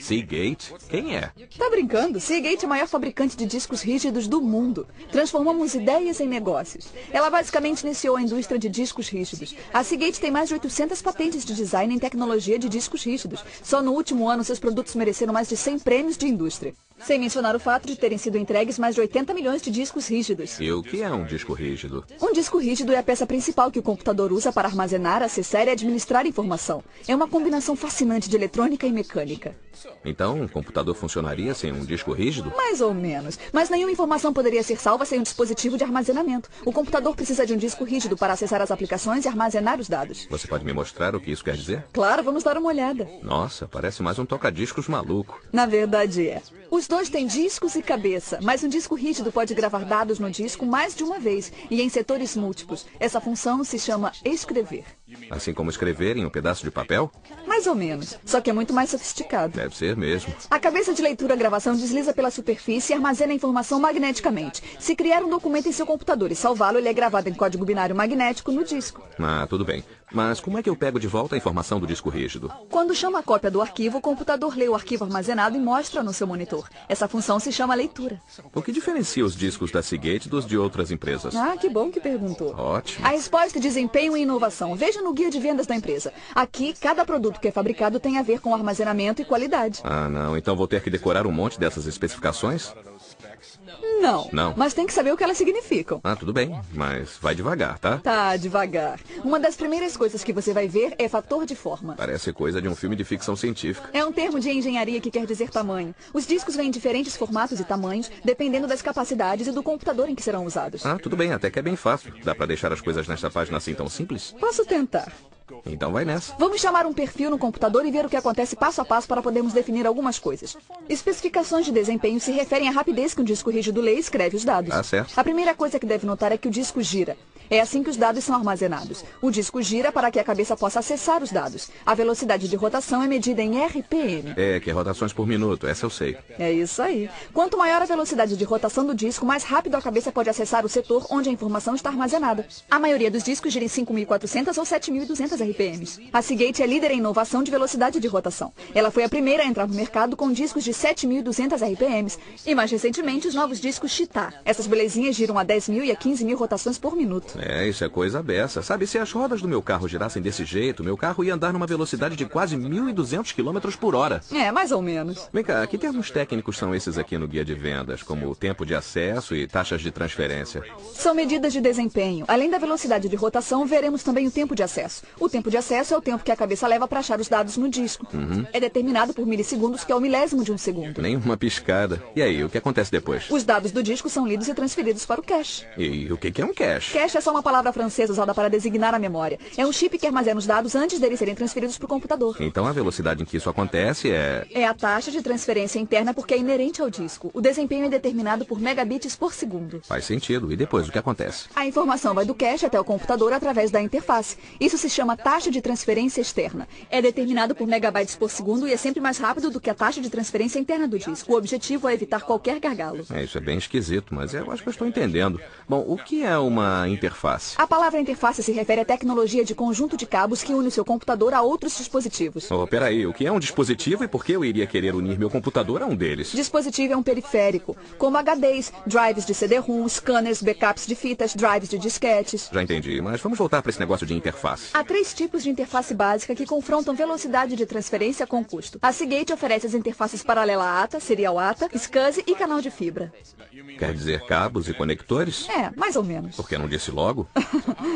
Seagate? Quem é? Tá brincando? Seagate é o maior fabricante de discos rígidos do mundo. Transformamos ideias em negócios. Ela basicamente iniciou a indústria de discos rígidos. A Seagate tem mais de 800 patentes de design em tecnologia de discos rígidos. Só no último ano, seus produtos mereceram mais de 100 prêmios de indústria. Sem mencionar o fato de terem sido entregues mais de 80 milhões de discos rígidos. E o que é um disco rígido? Um disco rígido é a peça principal que o computador usa para armazenar, acessar e administrar informação. É uma combinação fascinante de eletrônica e mecânica. Então, um computador funcionaria sem um disco rígido? Mais ou menos. Mas nenhuma informação poderia ser salva sem um dispositivo de armazenamento. O computador precisa de um disco rígido para acessar as aplicações e armazenar os dados. Você pode me mostrar o que isso quer dizer? Claro, vamos dar uma olhada. Nossa, parece mais um toca-discos maluco. Na verdade é. Os dois têm discos e cabeça, mas um disco rígido pode gravar dados no disco mais de uma vez e em setores múltiplos. Essa função se chama escrever. Assim como escrever em um pedaço de papel? Mais ou menos, só que é muito mais sofisticado. Deve ser mesmo. A cabeça de leitura-gravação desliza pela superfície e armazena a informação magneticamente. Se criar um documento em seu computador e salvá-lo, ele é gravado em código binário magnético no disco. Ah, tudo bem. Mas como é que eu pego de volta a informação do disco rígido? Quando chama a cópia do arquivo, o computador lê o arquivo armazenado e mostra no seu monitor. Essa função se chama leitura. O que diferencia os discos da Seagate dos de outras empresas? Ah, que bom que perguntou. Ótimo. A resposta é desempenho e inovação. Veja no guia de vendas da empresa. Aqui, cada produto que é fabricado tem a ver com armazenamento e qualidade. Ah, não. Então vou ter que decorar um monte dessas especificações? Não. Mas tem que saber o que elas significam. Ah, tudo bem. Mas vai devagar, tá? Tá, devagar. Uma das primeiras coisas que você vai ver é fator de forma. Parece coisa de um filme de ficção científica. É um termo de engenharia que quer dizer tamanho. Os discos vêm em diferentes formatos e tamanhos, dependendo das capacidades e do computador em que serão usados. Ah, tudo bem. Até que é bem fácil. Dá pra deixar as coisas nesta página assim tão simples? Posso tentar. Então vai nessa. Vamos chamar um perfil no computador e ver o que acontece passo a passo para podermos definir algumas coisas. Especificações de desempenho se referem à rapidez que um disco rígido lê e escreve os dados. Ah, certo. A primeira coisa que deve notar é que o disco gira. É assim que os dados são armazenados. O disco gira para que a cabeça possa acessar os dados. A velocidade de rotação é medida em RPM. É, que é rotações por minuto. Essa eu sei. É isso aí. Quanto maior a velocidade de rotação do disco, mais rápido a cabeça pode acessar o setor onde a informação está armazenada. A maioria dos discos gira em 5.400 ou 7.200 RPMs. A Seagate é líder em inovação de velocidade de rotação. Ela foi a primeira a entrar no mercado com discos de 7.200 RPMs. E mais recentemente, os novos discos Cheetah. Essas belezinhas giram a 10.000 e a 15.000 rotações por minuto. É, isso é coisa beça. Sabe, se as rodas do meu carro girassem desse jeito, meu carro ia andar numa velocidade de quase 1.200 km por hora. É, mais ou menos. Vem cá, que termos técnicos são esses aqui no guia de vendas, como o tempo de acesso e taxas de transferência? São medidas de desempenho. Além da velocidade de rotação, veremos também o tempo de acesso. O tempo de acesso é o tempo que a cabeça leva para achar os dados no disco. É determinado por milissegundos, que é o milésimo de um segundo. Nem uma piscada. E aí, o que acontece depois? Os dados do disco são lidos e transferidos para o cache. E o que é um cache? Cache é só uma palavra francesa usada para designar a memória. É um chip que armazena os dados antes deles serem transferidos para o computador. Então a velocidade em que isso acontece é... É a taxa de transferência interna porque é inerente ao disco. O desempenho é determinado por megabits por segundo. Faz sentido. E depois, o que acontece? A informação vai do cache até o computador através da interface. Isso se chama taxa de transferência externa. É determinado por megabytes por segundo e é sempre mais rápido do que a taxa de transferência interna do disco. O objetivo é evitar qualquer gargalo. Isso é bem esquisito, mas eu acho que eu estou entendendo. Bom, o que é uma interface? A palavra interface se refere à tecnologia de conjunto de cabos que une o seu computador a outros dispositivos. Oh, peraí, o que é um dispositivo e por que eu iria querer unir meu computador a um deles? Dispositivo é um periférico, como HDs, drives de CD-ROM, scanners, backups de fitas, drives de disquetes. Já entendi, mas vamos voltar para esse negócio de interface. Há 3 tipos de interface básica que confrontam velocidade de transferência com custo. A Seagate oferece as interfaces paralela ATA, serial ATA, SCSI e canal de fibra. Quer dizer cabos e conectores? É, mais ou menos. Por que não disse logo?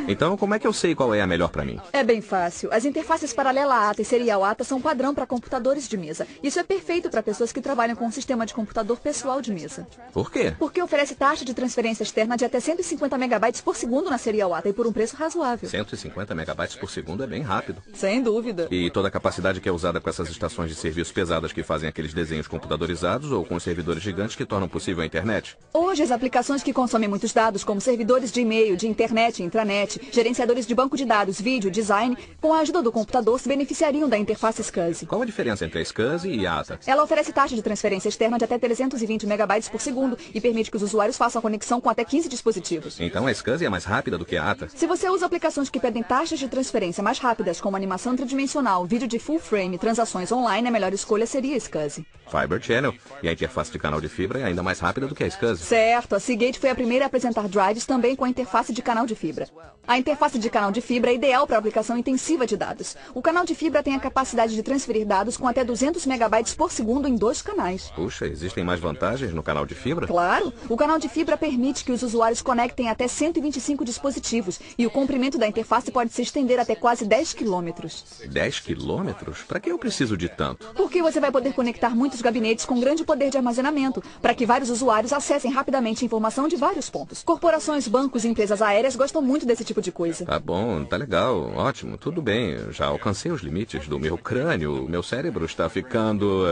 Então, como é que eu sei qual é a melhor para mim? É bem fácil. As interfaces paralela ATA e serial ATA são padrão para computadores de mesa. Isso é perfeito para pessoas que trabalham com um sistema de computador pessoal de mesa. Por quê? Porque oferece taxa de transferência externa de até 150 megabytes por segundo na serial ATA e por um preço razoável. 150 megabytes por segundo é bem rápido. Sem dúvida. E toda a capacidade que é usada com essas estações de serviço pesadas que fazem aqueles desenhos computadorizados ou com os servidores gigantes que tornam possível a internet? Hoje, as aplicações que consomem muitos dados, como servidores de e-mail, de internet e intranet, gerenciadores de banco de dados, vídeo, design, com a ajuda do computador se beneficiariam da interface SCSI. Qual a diferença entre a SCSI e a ATA? Ela oferece taxa de transferência externa de até 320 megabytes por segundo e permite que os usuários façam a conexão com até 15 dispositivos. Então a SCSI é mais rápida do que a ATA? Se você usa aplicações que pedem taxas de transferência mais rápidas, como animação tridimensional, vídeo de full frame e transações online, a melhor escolha seria a SCSI. Fiber Channel. E a interface de canal de fibra é ainda mais rápida do que a SCSI. Certo, a Seagate foi a primeira a apresentar drives também com a interface de canal de fibra. A interface de canal de fibra é ideal para a aplicação intensiva de dados. O canal de fibra tem a capacidade de transferir dados com até 200 megabytes por segundo em 2 canais. Puxa, existem mais vantagens no canal de fibra? Claro, o canal de fibra permite que os usuários conectem até 125 dispositivos e o comprimento da interface pode se estender até quase 10 quilômetros. 10 quilômetros? Para que eu preciso de tanto? Porque você vai poder conectar muitos gabinetes com grande poder de armazenamento, para que vários usuários acessem rapidamente informação de vários pontos. Corporações, bancos e empresas aéreas gostam muito desse tipo de coisa. Tá bom, tá legal, ótimo, tudo bem. Eu já alcancei os limites do meu crânio. O meu cérebro está ficando...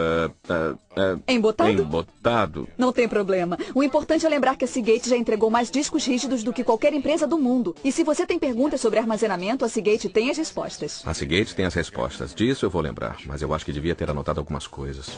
Embotado? Embotado. Não tem problema. O importante é lembrar que a Seagate já entregou mais discos rígidos do que qualquer empresa do mundo. E se você tem perguntas sobre armazenamento, a Seagate tem as respostas. A Seagate tem as respostas. Disso eu vou lembrar, mas eu acho que devia ter anotado algumas coisas.